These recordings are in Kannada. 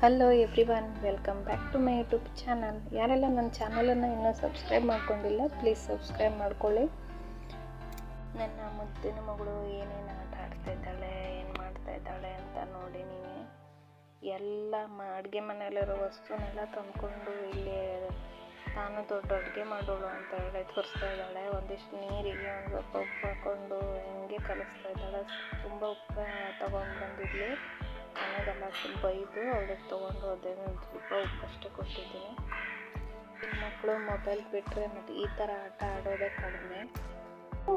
Hello everyone, welcome back to my YouTube channel. ಯಾರೆಲ್ಲ ನನ್ನ ಚಾನಲನ್ನು ಇನ್ನೂ ಸಬ್ಸ್ಕ್ರೈಬ್ ಮಾಡ್ಕೊಂಡಿಲ್ಲ, ಪ್ಲೀಸ್ ಸಬ್ಸ್ಕ್ರೈಬ್ ಮಾಡ್ಕೊಳ್ಳಿ. ನನ್ನ ಮುದ್ದಿನ ಮಗಳು ಏನೇನು ಆಟ ಆಡ್ತಾ ಇದ್ದಾಳೆ, ಏನು ಮಾಡ್ತಾ ಇದ್ದಾಳೆ ಅಂತ ನೋಡಿ ನೀವೇ. ಎಲ್ಲ ಅಡುಗೆ ಮನೆಯಲ್ಲಿರೋ ವಸ್ತುನೆಲ್ಲ ತಂದ್ಕೊಂಡು ಇಲ್ಲಿ ನಾನು ದೊಡ್ಡ ಅಡುಗೆ ಮಾಡೋಳು ಅಂತ ಹೇಳಿ ತೋರಿಸ್ತಾ ಇದ್ದಾಳೆ. ಒಂದಿಷ್ಟು ನೀರಿಗೆ ಒಂದು ಸ್ವಲ್ಪ ಉಪ್ಪು ಹಾಕ್ಕೊಂಡು ಹಿಂಗೆ ಕಲಿಸ್ತಾ ಇದ್ದಾಳೆ. ತುಂಬ ಉಪ್ಪು ತಗೊಂಡು ಬಂದಿದ್ಲಿ, ನನಗೆಲ್ಲ ಬೈದು ಅವಳಿಗೆ ತೊಗೊಂಡು ಹೋದೆ. ನಾನು ಸ್ವಲ್ಪ ಉಪ್ಪಷ್ಟೇ ಕೊಟ್ಟಿದ್ದೀನಿ. ಮಕ್ಕಳು ಮೊಬೈಲ್ ಬಿಟ್ಟರೆ ಮತ್ತು ಈ ಥರ ಆಟ ಆಡೋದೇ ಕಡಿಮೆ.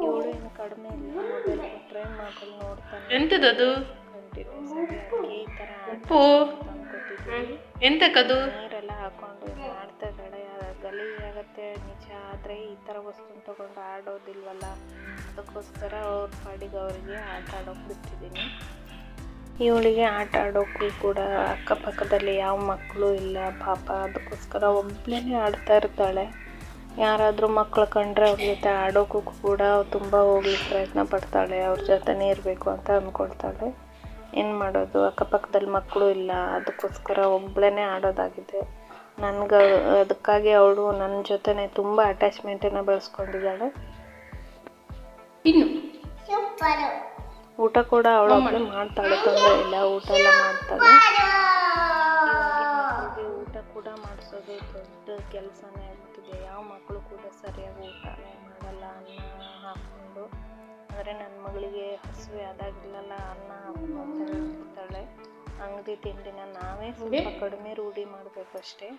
ಇವಳು ಏನು ಕಡಿಮೆ ಇಲ್ಲ, ಮೊಬೈಲ್ ಬಿಟ್ಟರೆ ಮಗಳು ನೋಡ್ತಾನೆ. ಎಂಥದ್ದು ಕಂಟಿನ್ಯೂಸ್ ಆಗಿ ಈ ಥರ ಉಪ್ಪು ತಂದ್ಕೊಟ್ಟಿದ್ದೀವಿ. ಎಂತಕ್ಕದು ನೀರೆಲ್ಲ ಹಾಕೊಂಡು ಮಾಡ್ತಾ ಇದ್ದಾಳೆ. ಗಲೀಜಾಗತ್ತೆ ನಿಜ, ಆದರೆ ಈ ಥರ ವಸ್ತುನ ತೊಗೊಂಡು ಆಡೋದಿಲ್ವಲ್ಲ, ಅದಕ್ಕೋಸ್ಕರ ಅವ್ರ ಪಾಡಿಗೆ ಅವರಿಗೆ ಆಟ ಆಡೋಕೆ ಬಿಟ್ಟಿದ್ದೀನಿ. ಇವಳಿಗೆ ಆಟ ಆಡೋಕ್ಕೂ ಕೂಡ ಅಕ್ಕಪಕ್ಕದಲ್ಲಿ ಯಾವ ಮಕ್ಕಳು ಇಲ್ಲ ಪಾಪ, ಅದಕ್ಕೋಸ್ಕರ ಒಬ್ಬಳೇ ಆಡ್ತಾ ಇರ್ತಾಳೆ. ಯಾರಾದರೂ ಮಕ್ಕಳು ಕಂಡ್ರೆ ಅವ್ರ ಜೊತೆ ಆಡೋಕ್ಕೂ ಕೂಡ ತುಂಬ ಹೋಗ್ಲಿಕ್ಕೆ ಪ್ರಯತ್ನ ಪಡ್ತಾಳೆ, ಅವ್ರ ಜೊತೆನೇ ಇರಬೇಕು ಅಂತ ಅಂದ್ಕೊಳ್ತಾಳೆ. ಏನು ಮಾಡೋದು, ಅಕ್ಕಪಕ್ಕದಲ್ಲಿ ಮಕ್ಕಳು ಇಲ್ಲ, ಅದಕ್ಕೋಸ್ಕರ ಒಬ್ಬಳೇ ಆಡೋದಾಗಿದೆ. ಅದಕ್ಕಾಗಿ ಅವಳು ನನ್ನ ಜೊತೆನೇ ತುಂಬ ಅಟ್ಯಾಚ್ಮೆಂಟನ್ನು ಬೆಳೆಸ್ಕೊಂಡಿದ್ದಾಳೆ. ಇನ್ನು ಊಟ ಕೂಡ ಅವಳು ಒಬ್ಬಳೇ ಮಾಡ್ತಾಳೆ, ತೊಂದರೆ ಇಲ್ಲ, ಊಟ ಎಲ್ಲ ಮಾಡ್ತಾಳೆ. ಮಕ್ಕಳಿಗೆ ಊಟ ಕೂಡ ಮಾಡಿಸೋದು ದೊಡ್ಡ ಕೆಲಸನೇ ಆಗ್ತಿದೆ. ಯಾವ ಮಕ್ಕಳು ಕೂಡ ಸರಿಯಾಗಿ ಊಟನೇ ಮಾಡಲ್ಲ, ಅನ್ನ ಹಾಕ್ಕೊಂಡು. ಅಂದರೆ ನನ್ನ ಮಗಳಿಗೆ ಹಸಿವೆ ಆದಾಗಿಲ್ಲ ಅನ್ನ ಹಾಕು ಅಂತ ಹೇಳ್ತಿರ್ತಾಳೆ. ಅಂಗಡಿ ತಿಂಡಿನ ನಾವೇ ಸ್ವಲ್ಪ ಕಡಿಮೆ ರೂಢಿ ಮಾಡಬೇಕಷ್ಟೇ.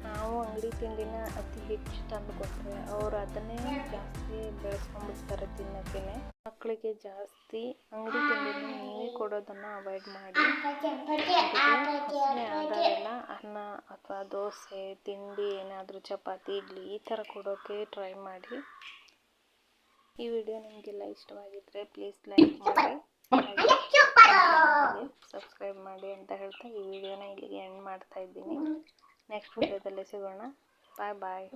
ನಾವು ಅಂಗಡಿ ತಿಂಡಿನ ಅತಿ ಹೆಚ್ಚು ತಂದು ಕೊಟ್ಟರೆ ಅವರು ಅದನ್ನೇ ಜಾಸ್ತಿ ಬೆಳೆಸ್ಕೊಂಡ್ಬಿಡ್ತಾರೆ ತಿನ್ನೋಕ್ಕೆ. ಮಕ್ಕಳಿಗೆ ಜಾಸ್ತಿ ಅಂಗಡಿ ತಿಂಡಿನ ನೀವೇ ಕೊಡೋದನ್ನು ಅವಾಯ್ಡ್ ಮಾಡಿ. ಹಸಿವೆ ಆದಾಗೆಲ್ಲ ಅನ್ನ ಅಥವಾ ದೋಸೆ ತಿಂಡಿ, ಏನಾದರೂ ಚಪಾತಿ, ಇಡ್ಲಿ ಈ ಥರ ಕೊಡೋಕ್ಕೆ ಟ್ರೈ ಮಾಡಿ. ಈ ವಿಡಿಯೋ ನಿಮಗೆಲ್ಲ ಇಷ್ಟವಾಗಿದ್ದರೆ ಪ್ಲೀಸ್ ಲೈಕ್ ಮಾಡಿ, ಸಬ್ಸ್ಕ್ರೈಬ್ ಮಾಡಿ ಅಂತ ಹೇಳ್ತಾ ಈ ವಿಡಿಯೋನ ಇಲ್ಲಿಗೆ ಎಂಡ್ ಮಾಡ್ತಾ ಇದ್ದೀನಿ. ನೆಕ್ಸ್ಟ್ ವಿಡಿಯೋದಲ್ಲಿ ಸಿಗೋಣ. ಬಾಯ್ ಬಾಯ್.